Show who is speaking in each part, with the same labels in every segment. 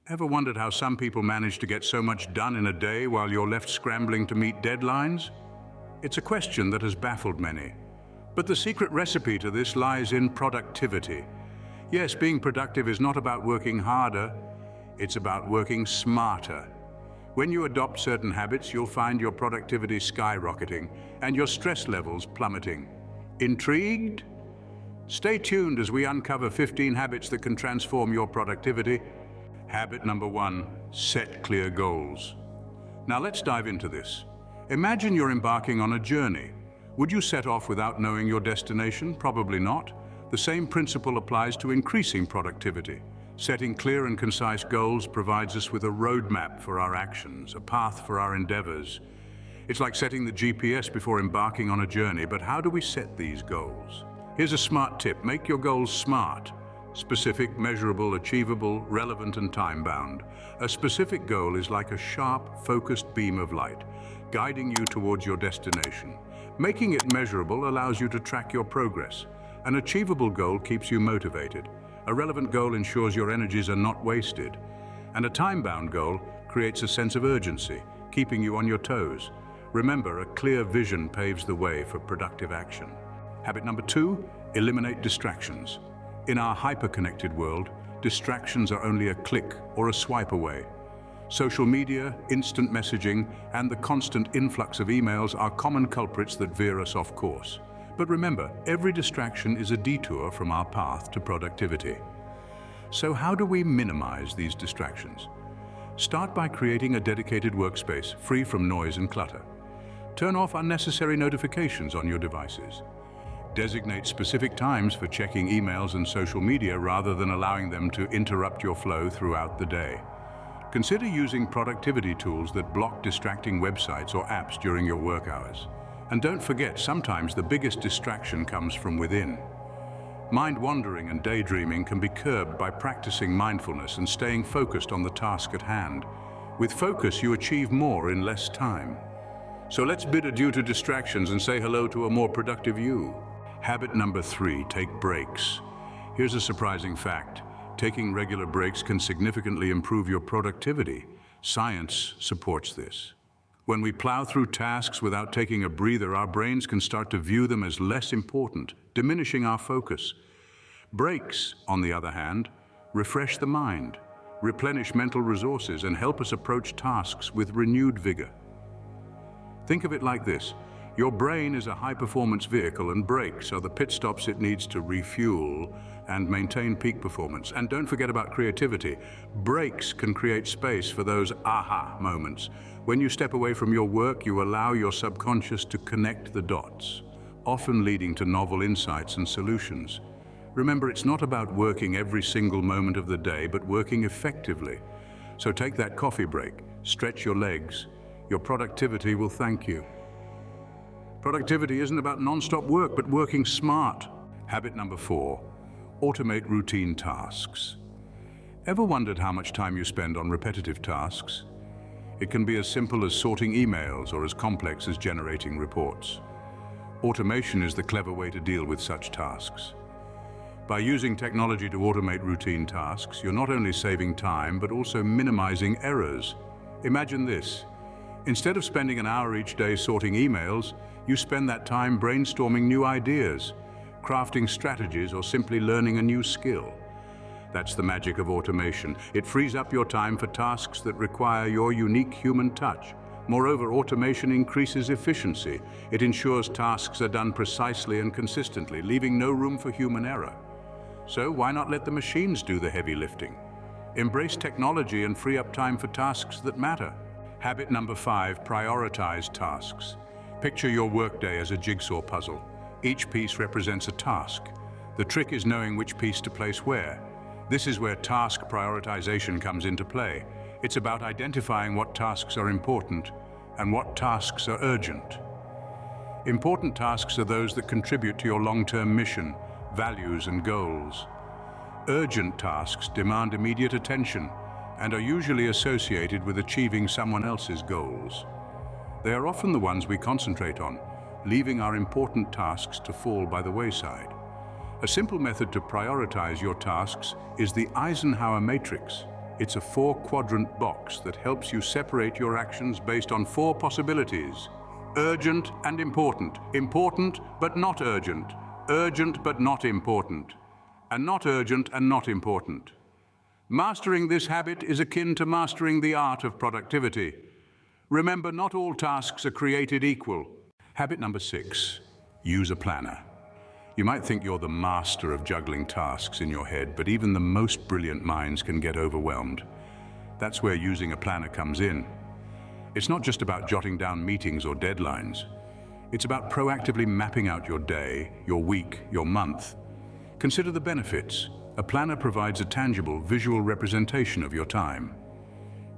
Speaker 1: Ever wondered how some people manage to get so much done in a day while you're left scrambling to meet deadlines? It's a question that has baffled many. But the secret recipe to this lies in productivity. Yes, being productive is not about working harder, it's about working smarter. When you adopt certain habits, you'll find your productivity skyrocketing and your stress levels plummeting. Intrigued? Stay tuned as we uncover 15 habits that can transform your productivity. Habit number 1, set clear goals. Now let's dive into this. Imagine you're embarking on a journey. Would you set off without knowing your destination? Probably not. The same principle applies to increasing productivity. Setting clear and concise goals provides us with a roadmap for our actions, a path for our endeavors. It's like setting the GPS before embarking on a journey, but how do we set these goals? Here's a smart tip: make your goals SMART. Specific, measurable, achievable, relevant, and time-bound. A specific goal is like a sharp, focused beam of light, guiding you towards your destination. Making it measurable allows you to track your progress. An achievable goal keeps you motivated. A relevant goal ensures your energies are not wasted. And a time-bound goal creates a sense of urgency, keeping you on your toes. Remember, a clear vision paves the way for productive action. Habit number 2, eliminate distractions. In our hyper-connected world, distractions are only a click or a swipe away. Social media, instant messaging, and the constant influx of emails are common culprits that veer us off course. But remember, every distraction is a detour from our path to productivity. So how do we minimize these distractions? Start by creating a dedicated workspace free from noise and clutter. Turn off unnecessary notifications on your devices. Designate specific times for checking emails and social media rather than allowing them to interrupt your flow throughout the day. Consider using productivity tools that block distracting websites or apps during your work hours. And don't forget, sometimes the biggest distraction comes from within. Mind wandering and daydreaming can be curbed by practicing mindfulness and staying focused on the task at hand. With focus, you achieve more in less time. So let's bid adieu to distractions and say hello to a more productive you. Habit number 3, take breaks. Here's a surprising fact. Taking regular breaks can significantly improve your productivity. Science supports this. When we plow through tasks without taking a breather, our brains can start to view them as less important, diminishing our focus. Breaks, on the other hand, refresh the mind, replenish mental resources, and help us approach tasks with renewed vigor. Think of it like this. Your brain is a high-performance vehicle, and breaks are the pit stops it needs to refuel and maintain peak performance. And don't forget about creativity. Breaks can create space for those aha moments. When you step away from your work, you allow your subconscious to connect the dots, often leading to novel insights and solutions. Remember, it's not about working every single moment of the day, but working effectively. So take that coffee break, stretch your legs. Your productivity will thank you. Productivity isn't about non-stop work, but working smart. Habit number 4, automate routine tasks. Ever wondered how much time you spend on repetitive tasks? It can be as simple as sorting emails or as complex as generating reports. Automation is the clever way to deal with such tasks. By using technology to automate routine tasks, you're not only saving time, but also minimizing errors. Imagine this. Instead of spending an hour each day sorting emails, you spend that time brainstorming new ideas, crafting strategies, or simply learning a new skill. That's the magic of automation. It frees up your time for tasks that require your unique human touch. Moreover, automation increases efficiency. It ensures tasks are done precisely and consistently, leaving no room for human error. So why not let the machines do the heavy lifting? Embrace technology and free up time for tasks that matter. Habit number 5, prioritize tasks. Picture your workday as a jigsaw puzzle. Each piece represents a task. The trick is knowing which piece to place where. This is where task prioritization comes into play. It's about identifying what tasks are important and what tasks are urgent. Important tasks are those that contribute to your long-term mission, values, and goals. Urgent tasks demand immediate attention and are usually associated with achieving someone else's goals. They are often the ones we concentrate on, leaving our important tasks to fall by the wayside. A simple method to prioritize your tasks is the Eisenhower matrix. It's a 4-quadrant box that helps you separate your actions based on 4 possibilities. Urgent and important. Important but not urgent. Urgent but not important. And not urgent and not important. Mastering this habit is akin to mastering the art of productivity. Remember, not all tasks are created equal. Habit number 6, use a planner. You might think you're the master of juggling tasks in your head, but even the most brilliant minds can get overwhelmed. That's where using a planner comes in. It's not just about jotting down meetings or deadlines. It's about proactively mapping out your day, your week, your month. Consider the benefits. A planner provides a tangible, visual representation of your time.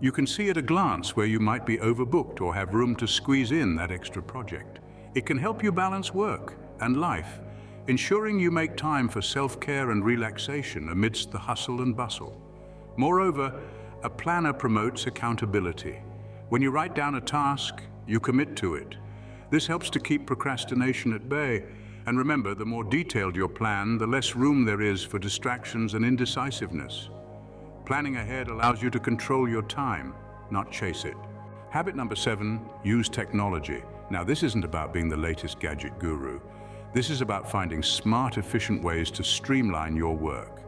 Speaker 1: You can see at a glance where you might be overbooked or have room to squeeze in that extra project. It can help you balance work and life, ensuring you make time for self-care and relaxation amidst the hustle and bustle. Moreover, a planner promotes accountability. When you write down a task, you commit to it. This helps to keep procrastination at bay. And remember, the more detailed your plan, the less room there is for distractions and indecisiveness. Planning ahead allows you to control your time, not chase it. Habit number 7, use technology. Now, this isn't about being the latest gadget guru. This is about finding smart, efficient ways to streamline your work.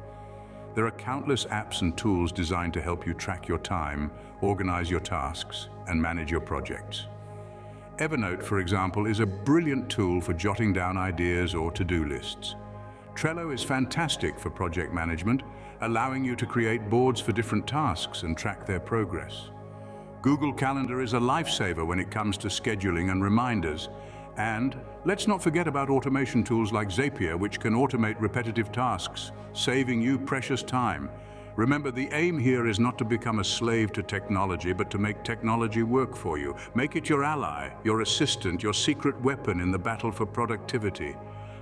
Speaker 1: There are countless apps and tools designed to help you track your time, organize your tasks, and manage your projects. Evernote, for example, is a brilliant tool for jotting down ideas or to-do lists. Trello is fantastic for project management, allowing you to create boards for different tasks and track their progress. Google Calendar is a lifesaver when it comes to scheduling and reminders. And let's not forget about automation tools like Zapier, which can automate repetitive tasks, saving you precious time. Remember, the aim here is not to become a slave to technology, but to make technology work for you. Make it your ally, your assistant, your secret weapon in the battle for productivity.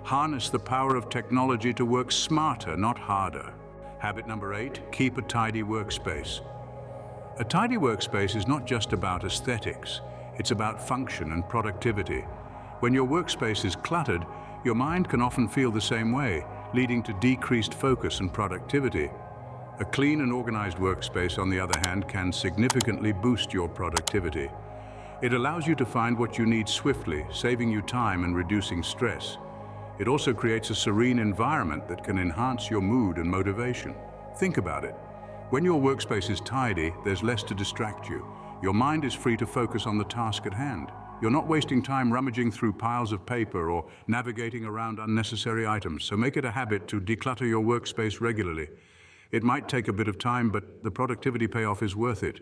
Speaker 1: Harness the power of technology to work smarter, not harder. Habit number 8, keep a tidy workspace. A tidy workspace is not just about aesthetics, it's about function and productivity. When your workspace is cluttered, your mind can often feel the same way, leading to decreased focus and productivity. A clean and organized workspace, on the other hand, can significantly boost your productivity. It allows you to find what you need swiftly, saving you time and reducing stress. It also creates a serene environment that can enhance your mood and motivation. Think about it. When your workspace is tidy, there's less to distract you. Your mind is free to focus on the task at hand. You're not wasting time rummaging through piles of paper or navigating around unnecessary items, so make it a habit to declutter your workspace regularly. It might take a bit of time, but the productivity payoff is worth it.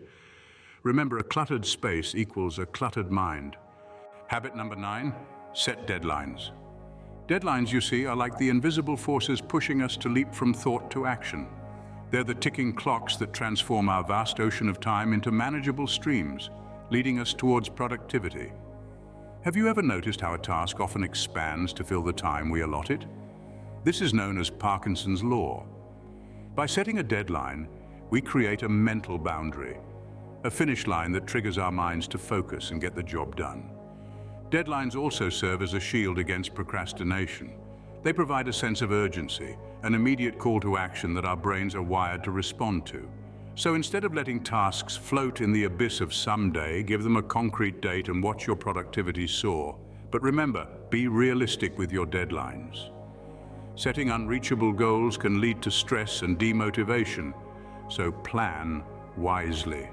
Speaker 1: Remember, a cluttered space equals a cluttered mind. Habit number 9, set deadlines. Deadlines, you see, are like the invisible forces pushing us to leap from thought to action. They're the ticking clocks that transform our vast ocean of time into manageable streams, leading us towards productivity. Have you ever noticed how a task often expands to fill the time we allot it? This is known as Parkinson's Law. By setting a deadline, we create a mental boundary, a finish line that triggers our minds to focus and get the job done. Deadlines also serve as a shield against procrastination. They provide a sense of urgency, an immediate call to action that our brains are wired to respond to. So instead of letting tasks float in the abyss of someday, give them a concrete date and watch your productivity soar. But remember, be realistic with your deadlines. Setting unreachable goals can lead to stress and demotivation, so plan wisely.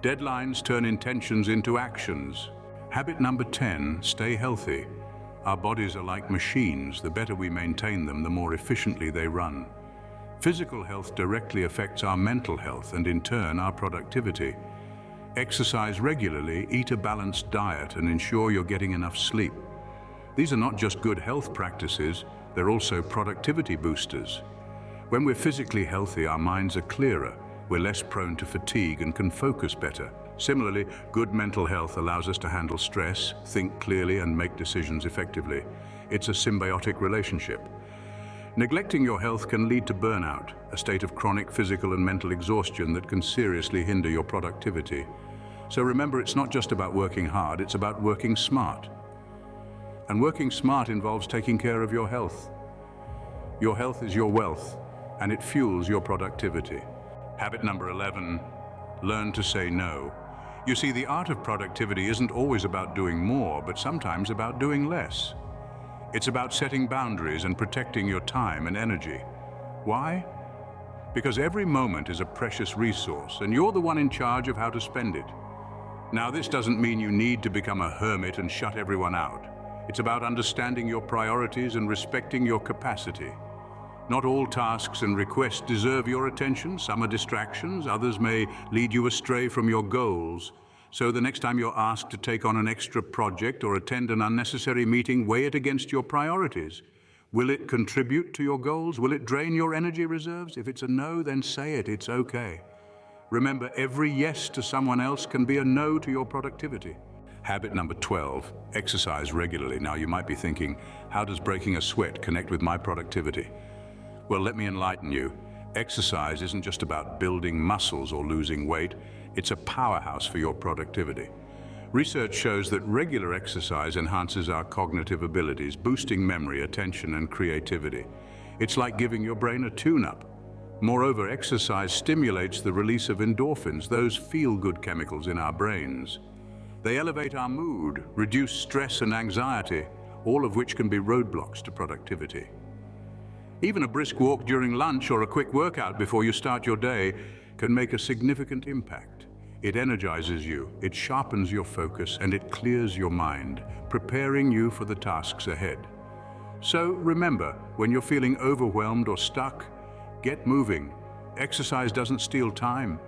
Speaker 1: Deadlines turn intentions into actions. Habit number 10, stay healthy. Our bodies are like machines. The better we maintain them, the more efficiently they run. Physical health directly affects our mental health and in turn our productivity. Exercise regularly, eat a balanced diet and ensure you're getting enough sleep. These are not just good health practices, they're also productivity boosters. When we're physically healthy, our minds are clearer, we're less prone to fatigue and can focus better. Similarly, good mental health allows us to handle stress, think clearly and make decisions effectively. It's a symbiotic relationship. Neglecting your health can lead to burnout, a state of chronic physical and mental exhaustion that can seriously hinder your productivity. So remember, it's not just about working hard, it's about working smart. And working smart involves taking care of your health. Your health is your wealth, and it fuels your productivity. Habit number 11, learn to say no. You see, the art of productivity isn't always about doing more, but sometimes about doing less. It's about setting boundaries and protecting your time and energy. Why? Because every moment is a precious resource, and you're the one in charge of how to spend it. Now, this doesn't mean you need to become a hermit and shut everyone out. It's about understanding your priorities and respecting your capacity. Not all tasks and requests deserve your attention. Some are distractions, others may lead you astray from your goals. So the next time you're asked to take on an extra project or attend an unnecessary meeting, weigh it against your priorities. Will it contribute to your goals? Will it drain your energy reserves? If it's a no, then say it, it's okay. Remember, every yes to someone else can be a no to your productivity. Habit number 12, exercise regularly. Now you might be thinking, how does breaking a sweat connect with my productivity? Well, let me enlighten you. Exercise isn't just about building muscles or losing weight. It's a powerhouse for your productivity. Research shows that regular exercise enhances our cognitive abilities, boosting memory, attention, and creativity. It's like giving your brain a tune-up. Moreover, exercise stimulates the release of endorphins, those feel-good chemicals in our brains. They elevate our mood, reduce stress and anxiety, all of which can be roadblocks to productivity. Even a brisk walk during lunch or a quick workout before you start your day can make a significant impact. It energizes you, it sharpens your focus, and it clears your mind, preparing you for the tasks ahead. So remember, when you're feeling overwhelmed or stuck, get moving. Exercise doesn't steal time,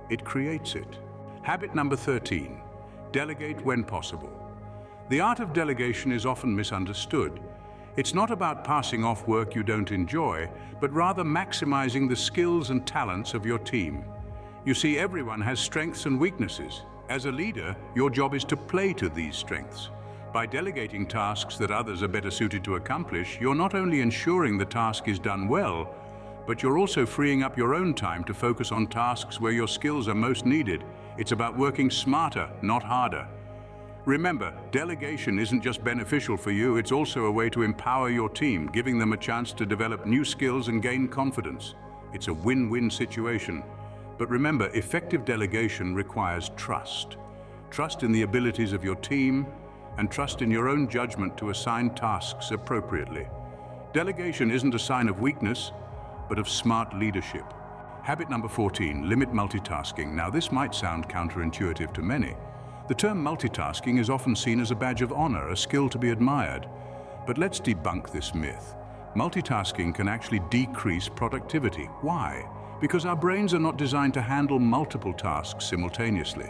Speaker 1: it creates it. Habit number 13, delegate when possible. The art of delegation is often misunderstood. It's not about passing off work you don't enjoy, but rather maximizing the skills and talents of your team. You see, everyone has strengths and weaknesses. As a leader, your job is to play to these strengths. By delegating tasks that others are better suited to accomplish, you're not only ensuring the task is done well, but you're also freeing up your own time to focus on tasks where your skills are most needed. It's about working smarter, not harder. Remember, delegation isn't just beneficial for you, it's also a way to empower your team, giving them a chance to develop new skills and gain confidence. It's a win-win situation. But remember, effective delegation requires trust. Trust in the abilities of your team and trust in your own judgment to assign tasks appropriately. Delegation isn't a sign of weakness, but of smart leadership. Habit number 14, limit multitasking. Now, this might sound counterintuitive to many. The term multitasking is often seen as a badge of honor, a skill to be admired. But let's debunk this myth. Multitasking can actually decrease productivity. Why? Because our brains are not designed to handle multiple tasks simultaneously.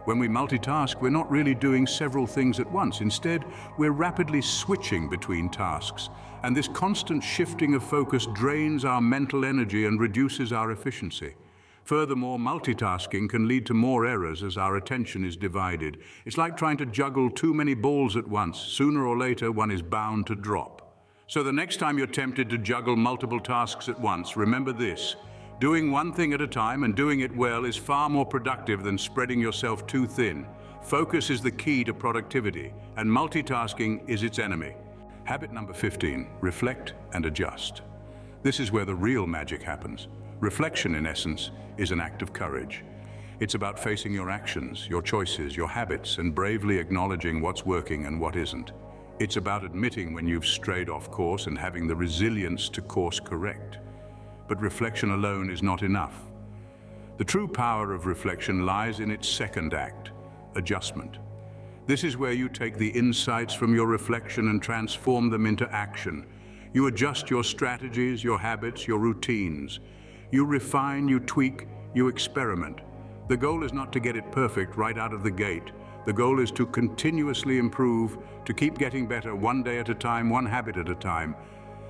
Speaker 1: When we multitask, we're not really doing several things at once. Instead, we're rapidly switching between tasks. And this constant shifting of focus drains our mental energy and reduces our efficiency. Furthermore, multitasking can lead to more errors as our attention is divided. It's like trying to juggle too many balls at once. Sooner or later, one is bound to drop. So the next time you're tempted to juggle multiple tasks at once, remember this. Doing one thing at a time and doing it well is far more productive than spreading yourself too thin. Focus is the key to productivity, and multitasking is its enemy. Habit number 15, reflect and adjust. This is where the real magic happens. Reflection, in essence, is an act of courage. It's about facing your actions, your choices, your habits, and bravely acknowledging what's working and what isn't. It's about admitting when you've strayed off course and having the resilience to course correct. But reflection alone is not enough. The true power of reflection lies in its second act, adjustment. This is where you take the insights from your reflection and transform them into action. You adjust your strategies, your habits, your routines. You refine, you tweak, you experiment. The goal is not to get it perfect right out of the gate. The goal is to continuously improve, to keep getting better one day at a time, one habit at a time.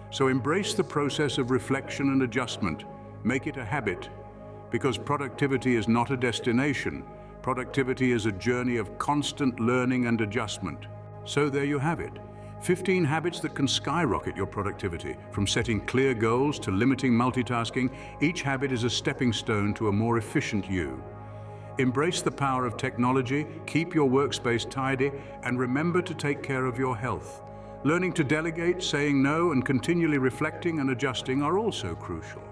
Speaker 1: So embrace the process of reflection and adjustment. Make it a habit, because productivity is not a destination. Productivity is a journey of constant learning and adjustment. So there you have it. 15 habits that can skyrocket your productivity. From setting clear goals to limiting multitasking, each habit is a stepping stone to a more efficient you. Embrace the power of technology, keep your workspace tidy, and remember to take care of your health. Learning to delegate, saying no, and continually reflecting and adjusting are also crucial.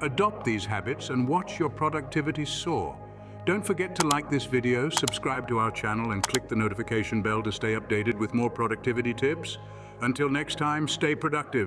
Speaker 1: Adopt these habits and watch your productivity soar. Don't forget to like this video, subscribe to our channel, and click the notification bell to stay updated with more productivity tips. Until next time, stay productive.